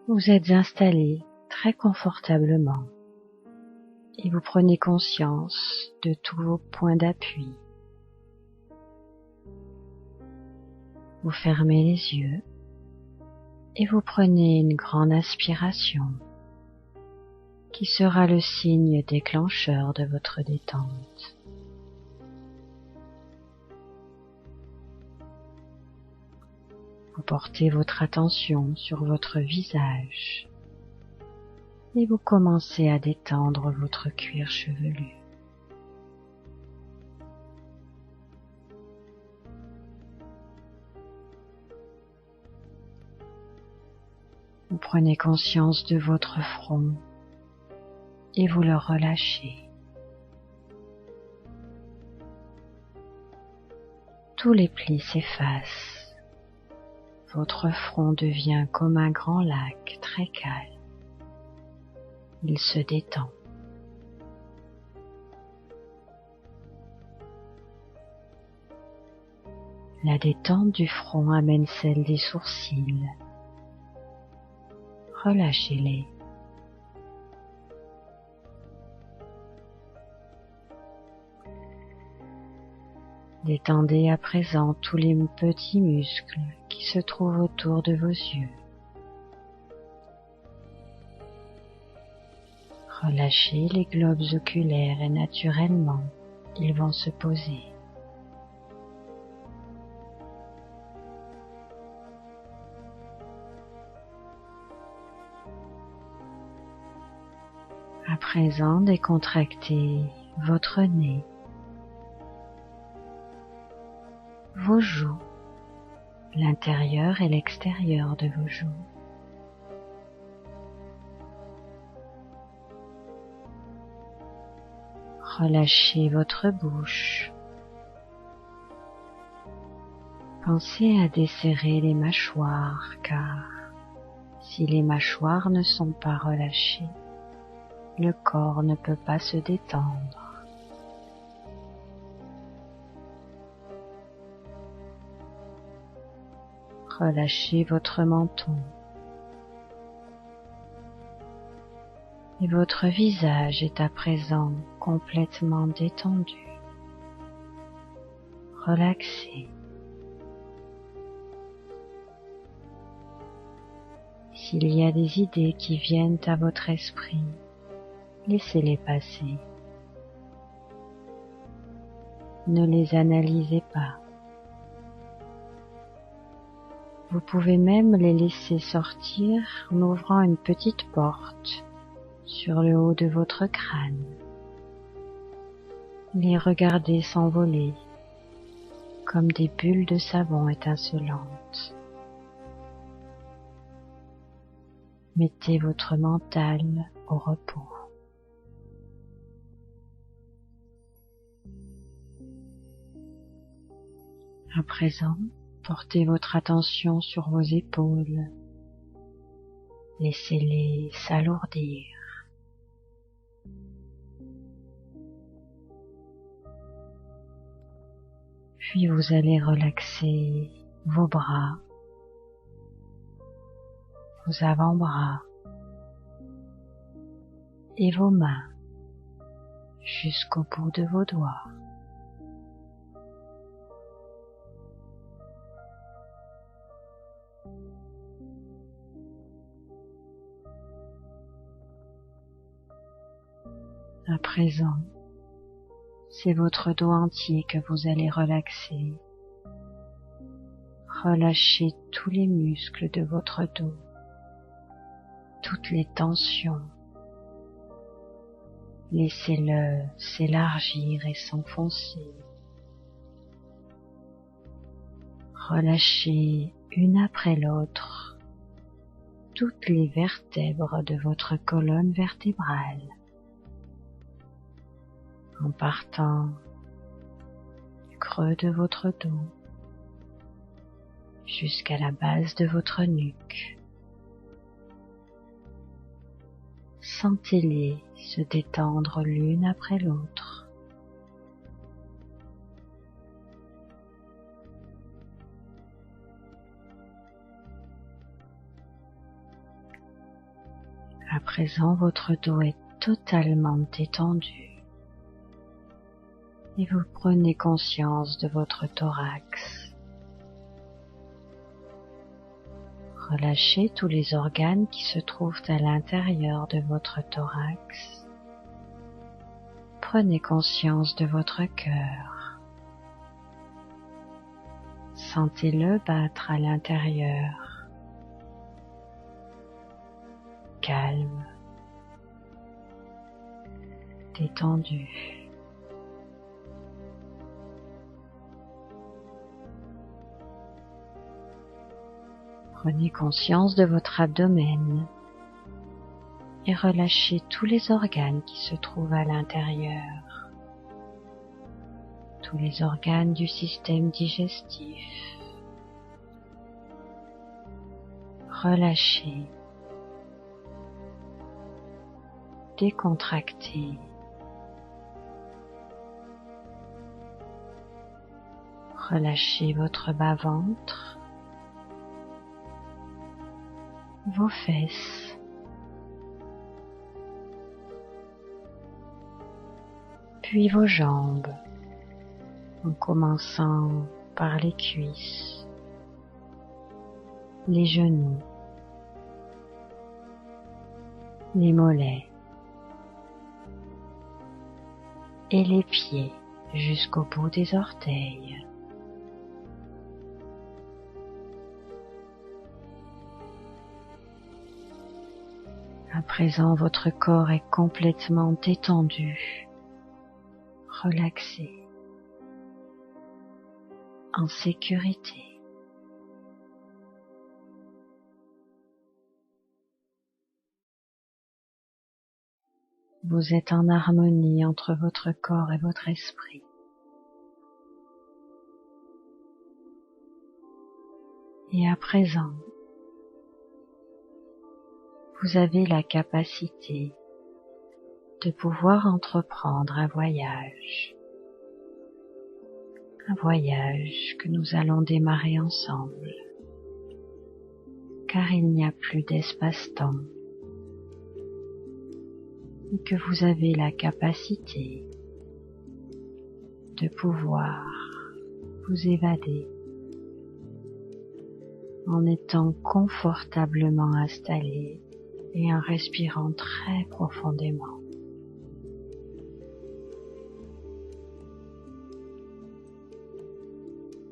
Vous êtes installé très confortablement et vous prenez conscience de tous vos points d'appui. Vous fermez les yeux et vous prenez une grande inspiration qui sera le signe déclencheur de votre détente. Vous portez votre attention sur votre visage et vous commencez à détendre votre cuir chevelu. Vous prenez conscience de votre front et vous le relâchez. Tous les plis s'effacent. Votre front devient comme un grand lac très calme. Il se détend. La détente du front amène celle des sourcils. Relâchez-les. Détendez à présent tous les petits muscles qui se trouvent autour de vos yeux. Relâchez les globes oculaires et naturellement, ils vont se poser. À présent, décontractez votre nez, vos joues, l'intérieur et l'extérieur de vos joues. Relâchez votre bouche. Pensez à desserrer les mâchoires, car si les mâchoires ne sont pas relâchées, le corps ne peut pas se détendre. Relâchez votre menton. Et votre visage est à présent complètement détendu, relaxé. S'il y a des idées qui viennent à votre esprit, laissez-les passer. Ne les analysez pas. Vous pouvez même les laisser sortir en ouvrant une petite porte sur le haut de votre crâne. Les regarder s'envoler comme des bulles de savon étincelantes. Mettez votre mental au repos. À présent, portez votre attention sur vos épaules. Laissez-les s'alourdir. Puis vous allez relaxer vos bras, vos avant-bras et vos mains jusqu'au bout de vos doigts. À présent, c'est votre dos entier que vous allez relaxer. Relâchez tous les muscles de votre dos, toutes les tensions. Laissez-le s'élargir et s'enfoncer. Relâchez une après l'autre toutes les vertèbres de votre colonne vertébrale, en partant du creux de votre dos jusqu'à la base de votre nuque. Sentez-les se détendre l'une après l'autre. À présent, votre dos est totalement détendu et vous prenez conscience de votre thorax. Relâchez tous les organes qui se trouvent à l'intérieur de votre thorax. Prenez conscience de votre cœur. Sentez-le battre à l'intérieur. Calme, détendu. Prenez conscience de votre abdomen et relâchez tous les organes qui se trouvent à l'intérieur, tous les organes du système digestif. Relâchez, décontractez. Relâchez votre bas-ventre, vos fesses, puis vos jambes, en commençant par les cuisses, les genoux, les mollets et les pieds jusqu'au bout des orteils. À présent, votre corps est complètement détendu, relaxé, en sécurité. Vous êtes en harmonie entre votre corps et votre esprit. Et à présent, vous avez la capacité de pouvoir entreprendre un voyage que nous allons démarrer ensemble, car il n'y a plus d'espace-temps et que vous avez la capacité de pouvoir vous évader en étant confortablement installé et en respirant très profondément.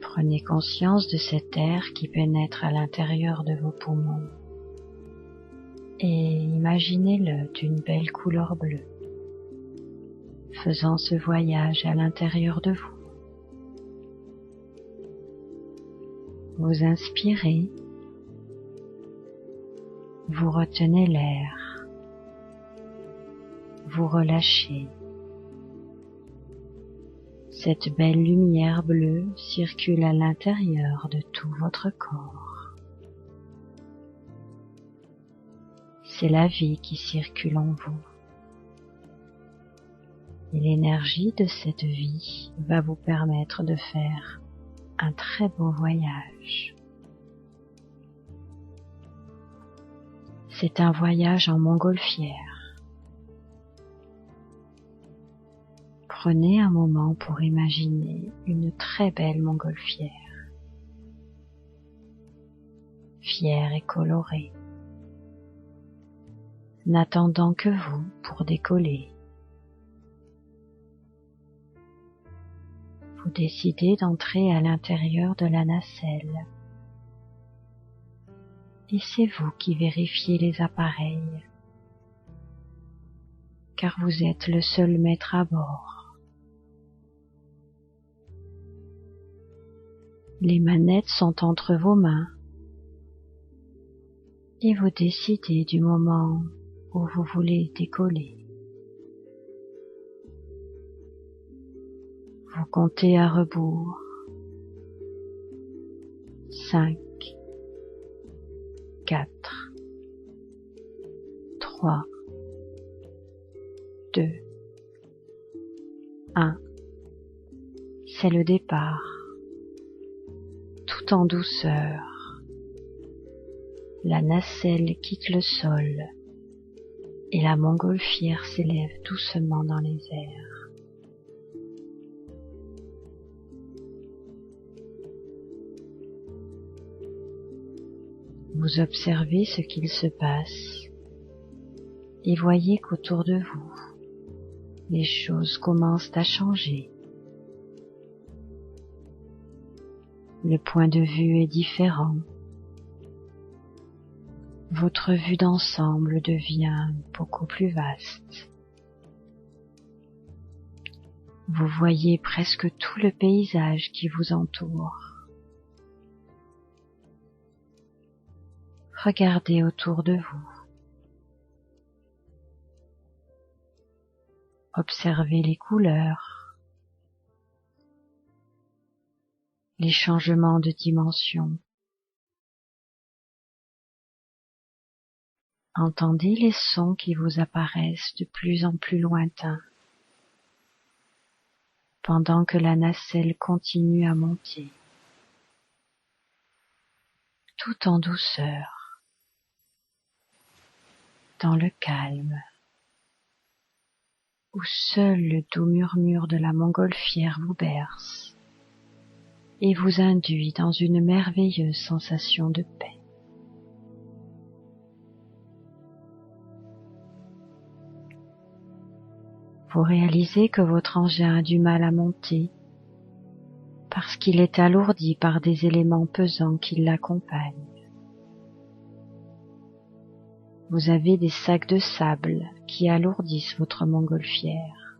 Prenez conscience de cet air qui pénètre à l'intérieur de vos poumons et imaginez-le d'une belle couleur bleue, faisant ce voyage à l'intérieur de vous. Vous inspirez, vous retenez l'air, vous relâchez. Cette belle lumière bleue circule à l'intérieur de tout votre corps. C'est la vie qui circule en vous. Et l'énergie de cette vie va vous permettre de faire un très beau voyage. C'est un voyage en montgolfière. Prenez un moment pour imaginer une très belle montgolfière, fière et colorée, n'attendant que vous pour décoller. Vous décidez d'entrer à l'intérieur de la nacelle. Et c'est vous qui vérifiez les appareils, car vous êtes le seul maître à bord. Les manettes sont entre vos mains et vous décidez du moment où vous voulez décoller. Vous comptez à rebours. 5, 4, 3, 2, 1. C'est le départ. Tout en douceur. La nacelle quitte le sol et la montgolfière s'élève doucement dans les airs. Vous observez ce qu'il se passe et voyez qu'autour de vous, les choses commencent à changer. Le point de vue est différent. Votre vue d'ensemble devient beaucoup plus vaste. Vous voyez presque tout le paysage qui vous entoure. Regardez autour de vous. Observez les couleurs, les changements de dimension. Entendez les sons qui vous apparaissent de plus en plus lointains, pendant que la nacelle continue à monter, tout en douceur, dans le calme, où seul le doux murmure de la montgolfière vous berce et vous induit dans une merveilleuse sensation de paix. Vous réalisez que votre engin a du mal à monter parce qu'il est alourdi par des éléments pesants qui l'accompagnent. Vous avez des sacs de sable qui alourdissent votre montgolfière.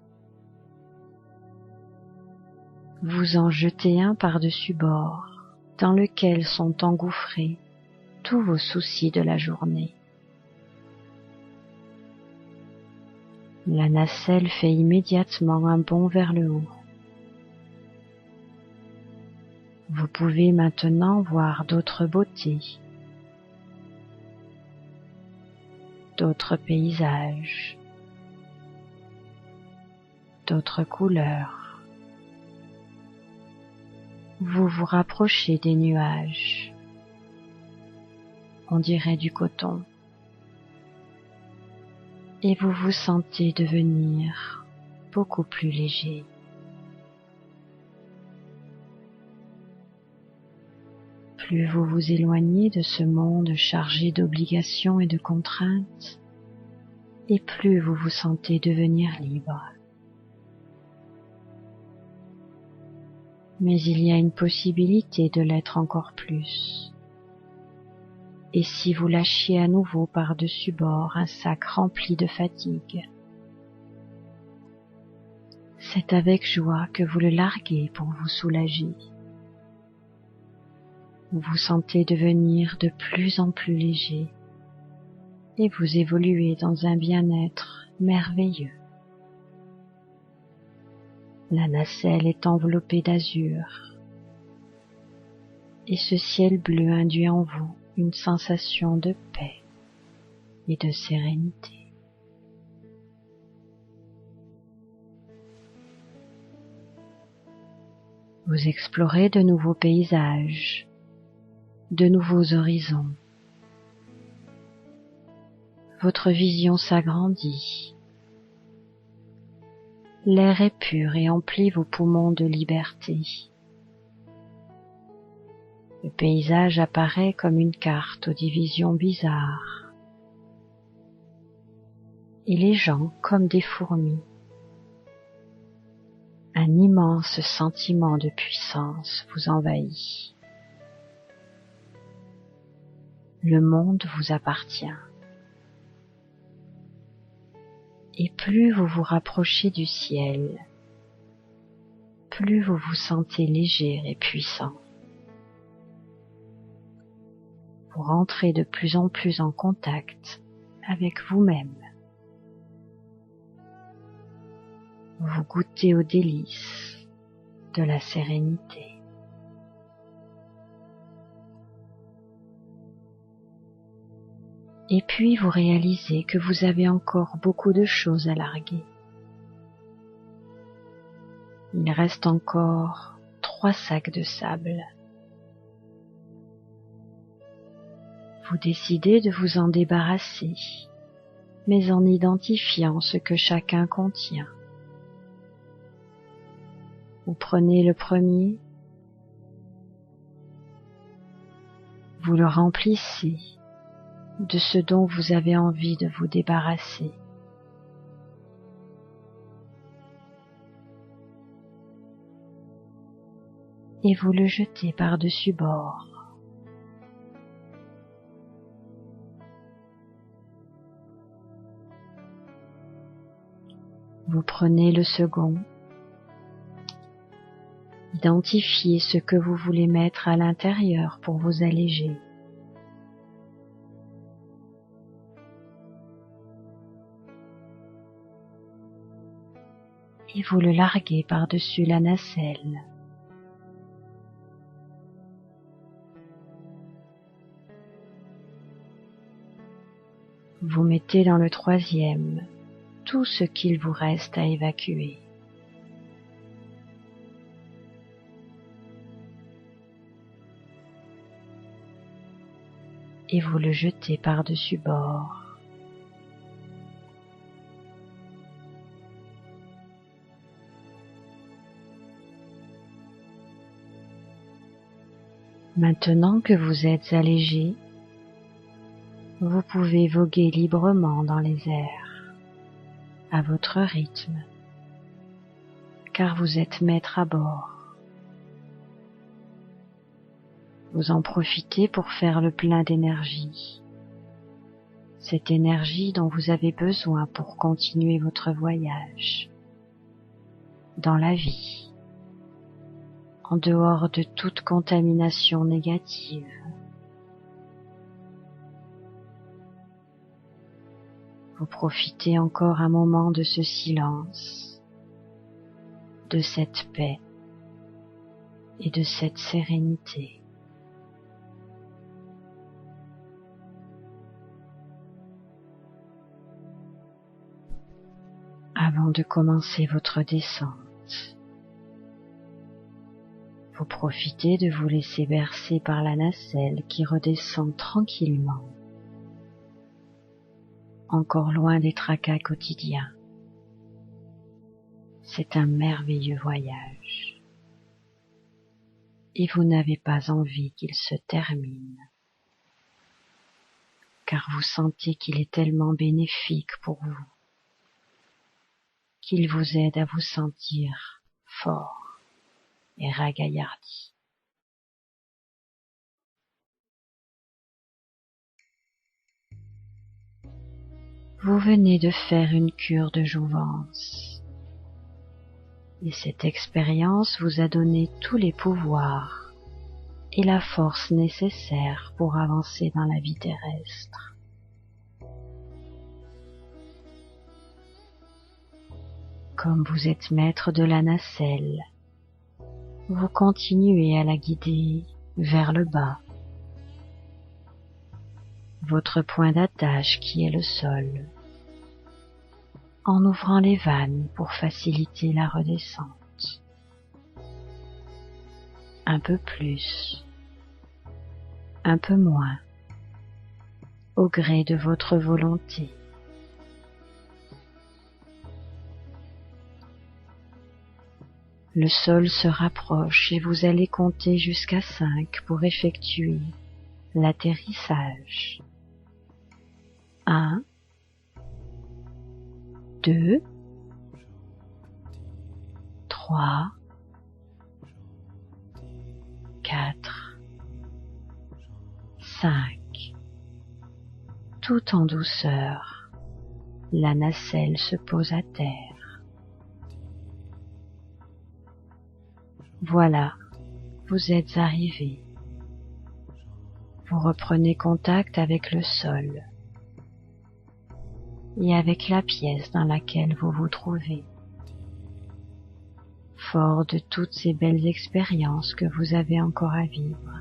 Vous en jetez un par-dessus bord, dans lequel sont engouffrés tous vos soucis de la journée. La nacelle fait immédiatement un bond vers le haut. Vous pouvez maintenant voir d'autres beautés, d'autres paysages, d'autres couleurs. Vous vous rapprochez des nuages, on dirait du coton, et vous vous sentez devenir beaucoup plus léger. Plus vous vous éloignez de ce monde chargé d'obligations et de contraintes, et plus vous vous sentez devenir libre. Mais il y a une possibilité de l'être encore plus. Et si vous lâchiez à nouveau par-dessus bord un sac rempli de fatigue, c'est avec joie que vous le larguez pour vous soulager. Vous vous sentez devenir de plus en plus léger et vous évoluez dans un bien-être merveilleux. La nacelle est enveloppée d'azur et ce ciel bleu induit en vous une sensation de paix et de sérénité. Vous explorez de nouveaux paysages, de nouveaux horizons. Votre vision s'agrandit. L'air est pur et emplit vos poumons de liberté. Le paysage apparaît comme une carte aux divisions bizarres. Et les gens comme des fourmis. Un immense sentiment de puissance vous envahit. Le monde vous appartient. Et plus vous vous rapprochez du ciel, plus vous vous sentez léger et puissant. Vous rentrez de plus en plus en contact avec vous-même. Vous goûtez aux délices de la sérénité. Et puis vous réalisez que vous avez encore beaucoup de choses à larguer. Il reste encore 3 sacs de sable. Vous décidez de vous en débarrasser mais en identifiant ce que chacun contient. Vous prenez le premier, vous le remplissez de ce dont vous avez envie de vous débarrasser. Et vous le jetez par-dessus bord. Vous prenez le second, identifiez ce que vous voulez mettre à l'intérieur pour vous alléger. Et vous le larguez par-dessus la nacelle. Vous mettez dans le troisième tout ce qu'il vous reste à évacuer. Et vous le jetez par-dessus bord. Maintenant que vous êtes allégé, vous pouvez voguer librement dans les airs, à votre rythme, car vous êtes maître à bord. Vous en profitez pour faire le plein d'énergie, cette énergie dont vous avez besoin pour continuer votre voyage dans la vie, en dehors de toute contamination négative. Vous profitez encore un moment de ce silence, de cette paix et de cette sérénité. Avant de commencer votre descente, vous profitez de vous laisser bercer par la nacelle qui redescend tranquillement, encore loin des tracas quotidiens. C'est un merveilleux voyage et vous n'avez pas envie qu'il se termine, car vous sentez qu'il est tellement bénéfique pour vous, qu'il vous aide à vous sentir fort et ragaillardi. Vous venez de faire une cure de jouvence et cette expérience vous a donné tous les pouvoirs et la force nécessaire pour avancer dans la vie terrestre. Comme vous êtes maître de la nacelle, vous continuez à la guider vers le bas, votre point d'attache qui est le sol, en ouvrant les vannes pour faciliter la redescente. Un peu plus, un peu moins, au gré de votre volonté. Le sol se rapproche et vous allez compter jusqu'à 5 pour effectuer l'atterrissage. 1, 2, 3, 4, 5. Tout en douceur, la nacelle se pose à terre. Voilà, vous êtes arrivé. Vous reprenez contact avec le sol et avec la pièce dans laquelle vous vous trouvez. Fort de toutes ces belles expériences que vous avez encore à vivre,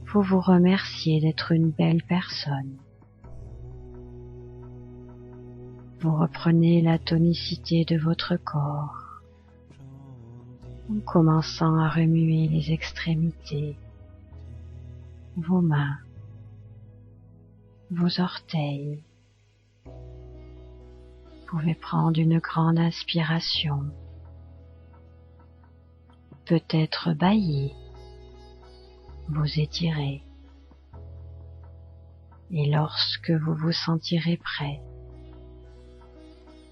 vous vous remerciez d'être une belle personne. Vous reprenez la tonicité de votre corps en commençant à remuer les extrémités, vos mains, vos orteils, pouvez prendre une grande inspiration, peut-être bâillir, vous étirer. Et lorsque vous vous sentirez prêt,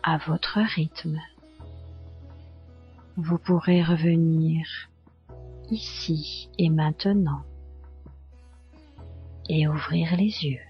à votre rythme, vous pourrez revenir ici et maintenant et ouvrir les yeux.